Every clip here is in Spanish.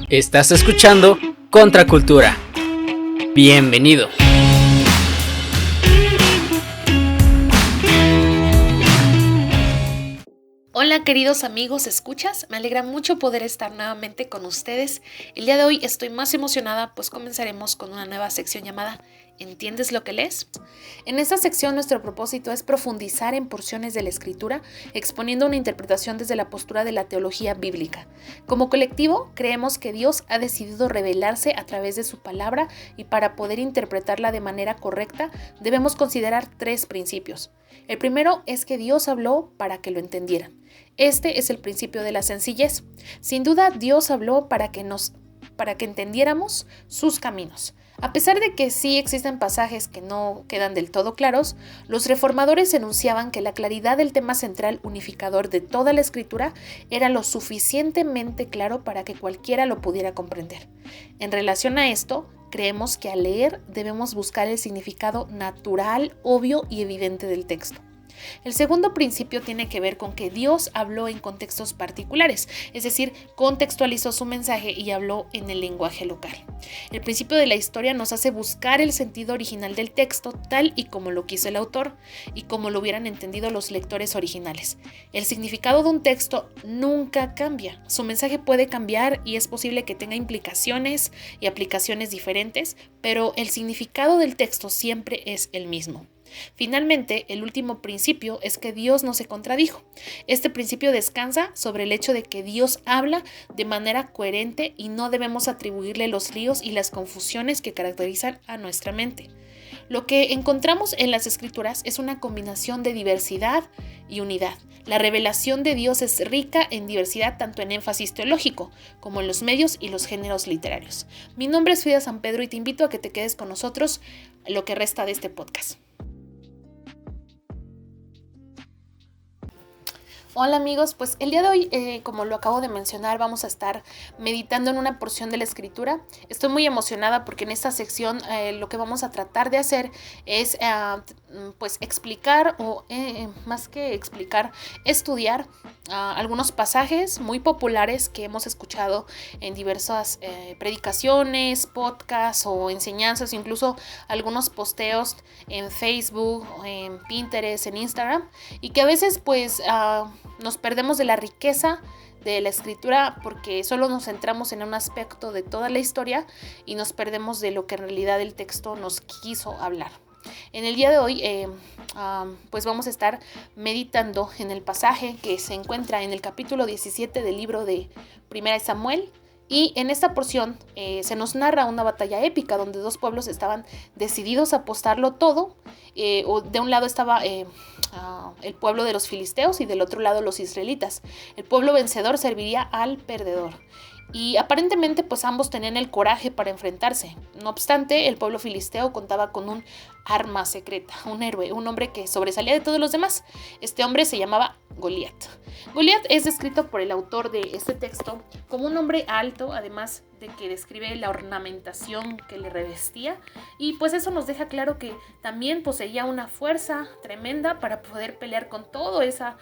Estás escuchando Contracultura. Bienvenido. Hola queridos amigos, ¿escuchas? Me alegra mucho poder estar nuevamente con ustedes. El día de hoy estoy más emocionada, pues comenzaremos con una nueva sección llamada ¿Entiendes lo que lees? En esta sección nuestro propósito es profundizar en porciones de la Escritura, exponiendo una interpretación desde la postura de la teología bíblica. Como colectivo, creemos que Dios ha decidido revelarse a través de su palabra y para poder interpretarla de manera correcta, debemos considerar 3 principios. El primero es que Dios habló para que lo entendieran. Este es el principio de la sencillez. Sin duda, Dios habló para que entendiéramos sus caminos. A pesar de que sí existen pasajes que no quedan del todo claros, los reformadores enunciaban que la claridad del tema central unificador de toda la Escritura era lo suficientemente claro para que cualquiera lo pudiera comprender. En relación a esto, creemos que al leer debemos buscar el significado natural, obvio y evidente del texto. El segundo principio tiene que ver con que Dios habló en contextos particulares, es decir, contextualizó su mensaje y habló en el lenguaje local. El principio de la historia nos hace buscar el sentido original del texto tal y como lo quiso el autor y como lo hubieran entendido los lectores originales. El significado de un texto nunca cambia, su mensaje puede cambiar y es posible que tenga implicaciones y aplicaciones diferentes, pero el significado del texto siempre es el mismo. Finalmente, el último principio es que Dios no se contradijo. Este principio descansa sobre el hecho de que Dios habla de manera coherente y no debemos atribuirle los líos y las confusiones que caracterizan a nuestra mente. Lo que encontramos en las Escrituras es una combinación de diversidad y unidad. La revelación de Dios es rica en diversidad tanto en énfasis teológico como en los medios y los géneros literarios. Mi nombre es Frida San Pedro y te invito a que te quedes con nosotros lo que resta de este podcast. Hola amigos, pues el día de hoy, como lo acabo de mencionar, vamos a estar meditando en una porción de la Escritura. Estoy muy emocionada porque en esta sección lo que vamos a tratar de hacer es pues explicar o más que explicar, estudiar algunos pasajes muy populares que hemos escuchado en diversas predicaciones, podcasts o enseñanzas, incluso algunos posteos en Facebook, en Pinterest, en Instagram, y que a veces pues nos perdemos de la riqueza de la Escritura porque solo nos centramos en un aspecto de toda la historia y nos perdemos de lo que en realidad el texto nos quiso hablar. En el día de hoy pues vamos a estar meditando en el pasaje que se encuentra en el capítulo 17 del libro de 1 Samuel. Y en esta porción se nos narra una batalla épica donde 2 pueblos estaban decididos a apostarlo todo. De un lado estaba el pueblo de los filisteos y del otro lado los israelitas. El pueblo vencedor serviría al perdedor. Y aparentemente pues ambos tenían el coraje para enfrentarse. No obstante, el pueblo filisteo contaba con un arma secreta, un héroe, un hombre que sobresalía de todos los demás. Este hombre se llamaba Goliat. Goliat es descrito por el autor de este texto como un hombre alto, además de que describe la ornamentación que le revestía, y pues eso nos deja claro que también poseía una fuerza tremenda para poder pelear con toda esa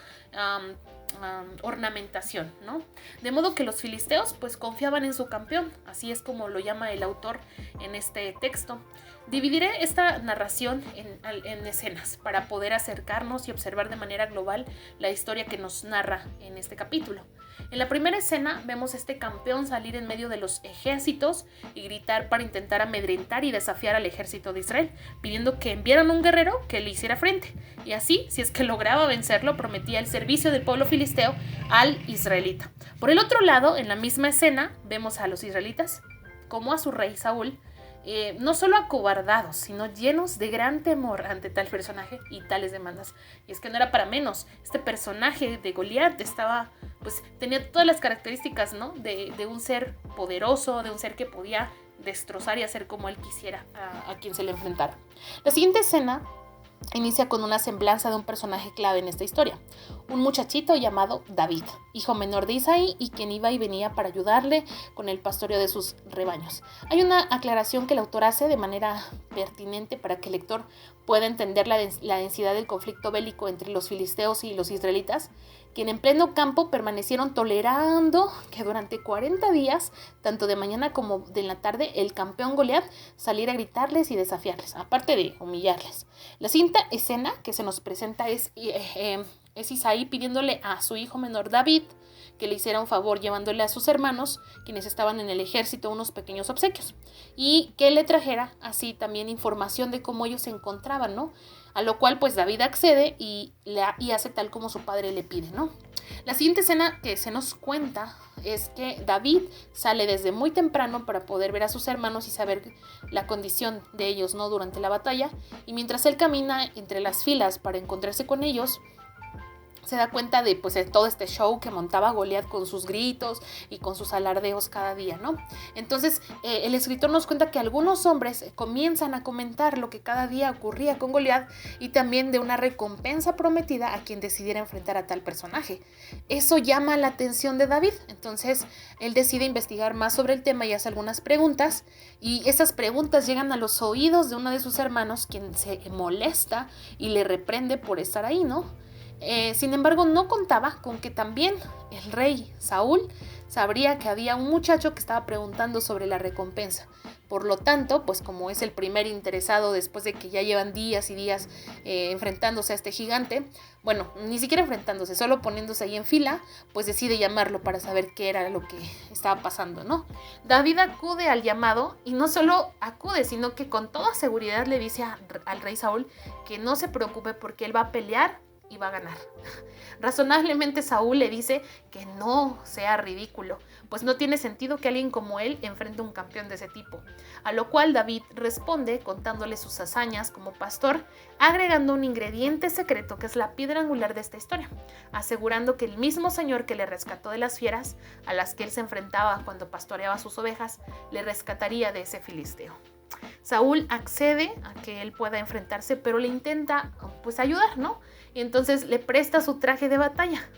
ornamentación, ¿no? De modo que los filisteos pues confiaban en su campeón, así es como lo llama el autor en este texto. Dividiré esta narración en escenas para poder acercarnos y observar de manera global la historia que nos narra en este capítulo. En la primera escena vemos a este campeón salir en medio de los ejércitos y gritar para intentar amedrentar y desafiar al ejército de Israel, pidiendo que enviaran un guerrero que le hiciera frente. Y así, si es que lograba vencerlo, prometía el servicio del pueblo filisteo al israelita. Por el otro lado, en la misma escena, vemos a los israelitas como a su rey Saúl, no solo acobardados, sino llenos de gran temor ante tal personaje y tales demandas. Y es que no era para menos. Este personaje de Goliat tenía todas las características, ¿no? de un ser poderoso, de un ser que podía destrozar y hacer como él quisiera a quien se le enfrentara. La siguiente escena inicia con una semblanza de un personaje clave en esta historia, un muchachito llamado David, hijo menor de Isaí y quien iba y venía para ayudarle con el pastoreo de sus rebaños. Hay una aclaración que el autor hace de manera pertinente para que el lector pueda entender la densidad del conflicto bélico entre los filisteos y los israelitas, quien en pleno campo permanecieron tolerando que durante 40 días, tanto de mañana como de la tarde, el campeón Goliat saliera a gritarles y desafiarles, aparte de humillarles. La siguiente escena que se nos presenta es Isaí pidiéndole a su hijo menor David que le hiciera un favor llevándole a sus hermanos, quienes estaban en el ejército, unos pequeños obsequios, y que le trajera así también información de cómo ellos se encontraban, ¿no? A lo cual pues David accede y hace tal como su padre le pide, ¿no? La siguiente escena que se nos cuenta es que David sale desde muy temprano para poder ver a sus hermanos y saber la condición de ellos, ¿no? Durante la batalla, y mientras él camina entre las filas para encontrarse con ellos, se da cuenta de todo este show que montaba Goliat con sus gritos y con sus alardeos cada día, ¿no? Entonces, el escritor nos cuenta que algunos hombres comienzan a comentar lo que cada día ocurría con Goliat y también de una recompensa prometida a quien decidiera enfrentar a tal personaje. Eso llama la atención de David, entonces él decide investigar más sobre el tema y hace algunas preguntas, y esas preguntas llegan a los oídos de uno de sus hermanos, quien se molesta y le reprende por estar ahí, ¿no? Sin embargo, no contaba con que también el rey Saúl sabría que había un muchacho que estaba preguntando sobre la recompensa. Por lo tanto, pues como es el primer interesado después de que ya llevan días y días enfrentándose a este gigante, bueno, ni siquiera enfrentándose, solo poniéndose ahí en fila, pues decide llamarlo para saber qué era lo que estaba pasando, ¿no? David acude al llamado y no solo acude, sino que con toda seguridad le dice al rey Saúl que no se preocupe porque él va a pelear y va a ganar. Razonablemente Saúl le dice que no sea ridículo, pues no tiene sentido que alguien como él enfrente a un campeón de ese tipo, a lo cual David responde contándole sus hazañas como pastor, agregando un ingrediente secreto que es la piedra angular de esta historia, asegurando que el mismo Señor que le rescató de las fieras a las que él se enfrentaba cuando pastoreaba sus ovejas, le rescataría de ese filisteo. Saúl accede a que él pueda enfrentarse, pero le intenta pues ayudar, ¿no? Y entonces le presta su traje de batalla.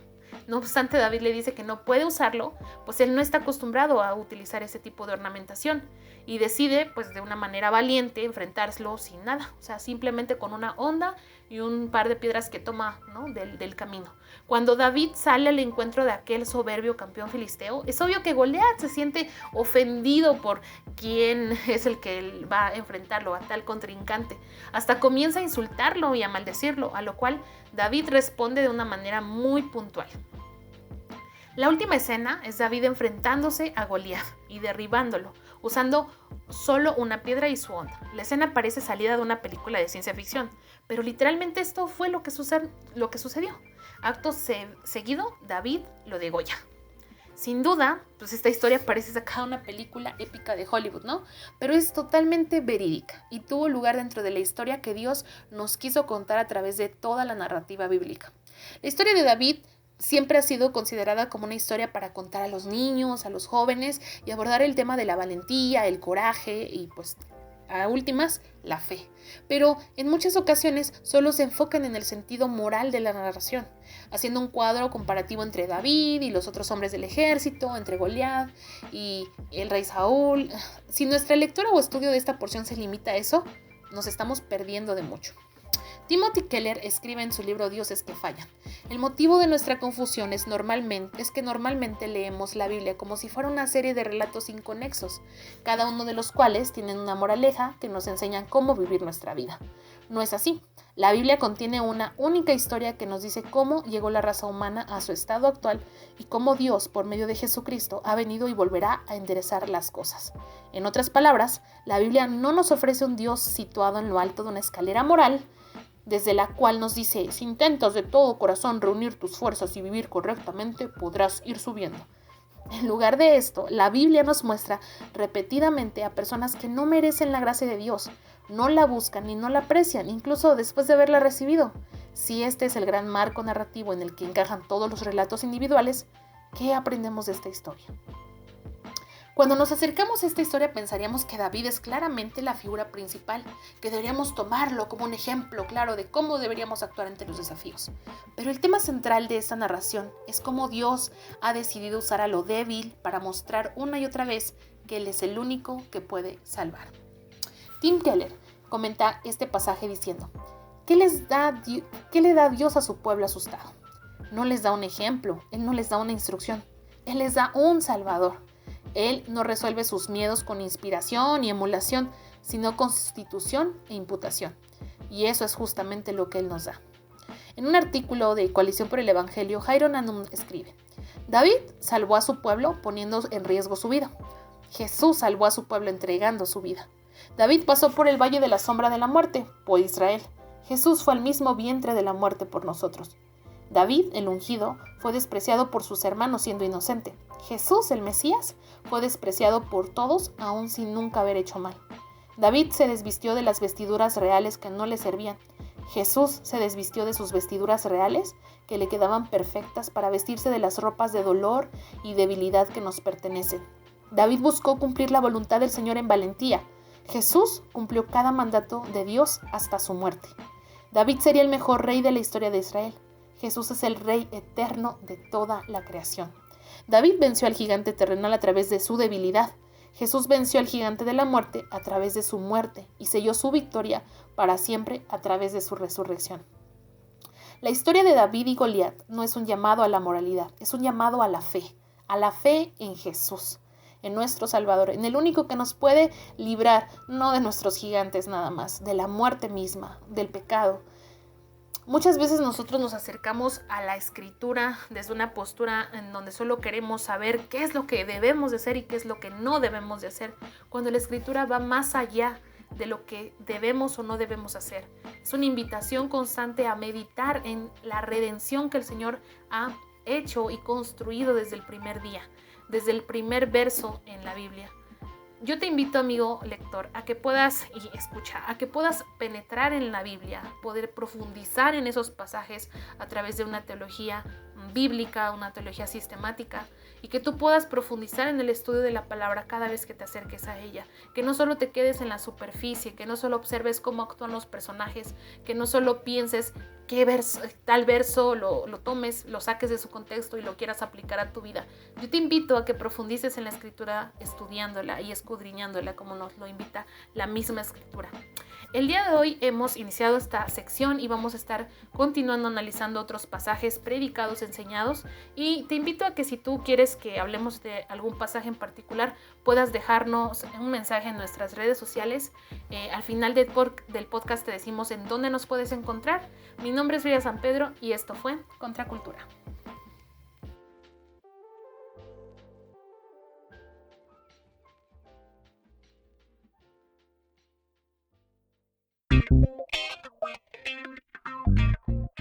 No obstante, David le dice que no puede usarlo, pues él no está acostumbrado a utilizar ese tipo de ornamentación y decide, pues de una manera valiente, enfrentárselo sin nada, o sea, simplemente con una honda y un par de piedras que toma, ¿no? del camino. Cuando David sale al encuentro de aquel soberbio campeón filisteo, es obvio que Goliat se siente ofendido por quién es el que va a enfrentarlo, a tal contrincante. Hasta comienza a insultarlo y a maldecirlo, a lo cual David responde de una manera muy puntual. La última escena es David enfrentándose a Goliat y derribándolo, usando solo una piedra y su honda. La escena parece salida de una película de ciencia ficción, pero literalmente esto fue lo que sucedió. Acto seguido, David lo degolla. Sin duda, pues esta historia parece sacada de una película épica de Hollywood, ¿no? Pero es totalmente verídica y tuvo lugar dentro de la historia que Dios nos quiso contar a través de toda la narrativa bíblica. La historia de David siempre ha sido considerada como una historia para contar a los niños, a los jóvenes y abordar el tema de la valentía, el coraje y pues a últimas la fe. Pero en muchas ocasiones solo se enfocan en el sentido moral de la narración, haciendo un cuadro comparativo entre David y los otros hombres del ejército, entre Goliat y el rey Saúl. Si nuestra lectura o estudio de esta porción se limita a eso, nos estamos perdiendo de mucho. Timothy Keller escribe en su libro Dioses que fallan: el motivo de nuestra confusión es que normalmente leemos la Biblia como si fuera una serie de relatos inconexos, cada uno de los cuales tienen una moraleja que nos enseñan cómo vivir nuestra vida. No es así. La Biblia contiene una única historia que nos dice cómo llegó la raza humana a su estado actual y cómo Dios, por medio de Jesucristo, ha venido y volverá a enderezar las cosas. En otras palabras, la Biblia no nos ofrece un Dios situado en lo alto de una escalera moral, desde la cual nos dice: si intentas de todo corazón reunir tus fuerzas y vivir correctamente, podrás ir subiendo. En lugar de esto, la Biblia nos muestra repetidamente a personas que no merecen la gracia de Dios, no la buscan ni no la aprecian, incluso después de haberla recibido. Si este es el gran marco narrativo en el que encajan todos los relatos individuales, ¿qué aprendemos de esta historia? Cuando nos acercamos a esta historia pensaríamos que David es claramente la figura principal, que deberíamos tomarlo como un ejemplo claro de cómo deberíamos actuar ante los desafíos. Pero el tema central de esta narración es cómo Dios ha decidido usar a lo débil para mostrar una y otra vez que Él es el único que puede salvar. Tim Keller comenta este pasaje diciendo: ¿Qué le da Dios a su pueblo asustado? no les da un ejemplo, Él no les da una instrucción, Él les da un Salvador. Él no resuelve sus miedos con inspiración y emulación, sino con sustitución e imputación. Y eso es justamente lo que Él nos da. En un artículo de Coalición por el Evangelio, Jairo Nanum escribe: David salvó a su pueblo poniendo en riesgo su vida. Jesús salvó a su pueblo entregando su vida. David pasó por el valle de la sombra de la muerte, por Israel. Jesús fue al mismo vientre de la muerte por nosotros. David, el ungido, fue despreciado por sus hermanos siendo inocente. Jesús, el Mesías, fue despreciado por todos aun sin nunca haber hecho mal. David se desvistió de las vestiduras reales que no le servían. Jesús se desvistió de sus vestiduras reales que le quedaban perfectas para vestirse de las ropas de dolor y debilidad que nos pertenecen. David buscó cumplir la voluntad del Señor en valentía. Jesús cumplió cada mandato de Dios hasta su muerte. David sería el mejor rey de la historia de Israel. Jesús es el Rey eterno de toda la creación. David venció al gigante terrenal a través de su debilidad. Jesús venció al gigante de la muerte a través de su muerte y selló su victoria para siempre a través de su resurrección. La historia de David y Goliat no es un llamado a la moralidad, es un llamado a la fe en Jesús, en nuestro Salvador, en el único que nos puede librar, no de nuestros gigantes nada más, de la muerte misma, del pecado. Muchas veces nosotros nos acercamos a la Escritura desde una postura en donde solo queremos saber qué es lo que debemos de hacer y qué es lo que no debemos de hacer, cuando la Escritura va más allá de lo que debemos o no debemos hacer. Es una invitación constante a meditar en la redención que el Señor ha hecho y construido desde el primer día, desde el primer verso en la Biblia. Yo te invito, amigo lector, a que puedas penetrar en la Biblia, poder profundizar en esos pasajes a través de una teología bíblica, una teología sistemática, y que tú puedas profundizar en el estudio de la palabra cada vez que te acerques a ella, que no solo te quedes en la superficie, que no solo observes cómo actúan los personajes, que no solo pienses tal verso lo tomes, lo saques de su contexto y lo quieras aplicar a tu vida. Yo te invito a que profundices en la Escritura estudiándola y escudriñándola como nos lo invita la misma Escritura. El día de hoy hemos iniciado esta sección y vamos a estar continuando analizando otros pasajes predicados, enseñados, y te invito a que si tú quieres que hablemos de algún pasaje en particular, puedas dejarnos un mensaje en nuestras redes sociales. Al final del podcast te decimos en dónde nos puedes encontrar. Mi nombre es Frida San Pedro y esto fue Contracultura.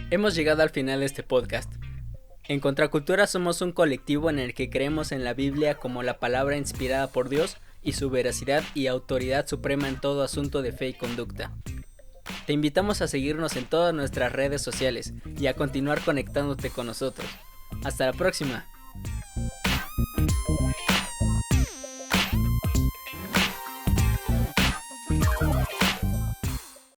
Hemos llegado al final de este podcast. En Contracultura somos un colectivo en el que creemos en la Biblia como la palabra inspirada por Dios y su veracidad y autoridad suprema en todo asunto de fe y conducta. Te invitamos a seguirnos en todas nuestras redes sociales y a continuar conectándote con nosotros. Hasta la próxima.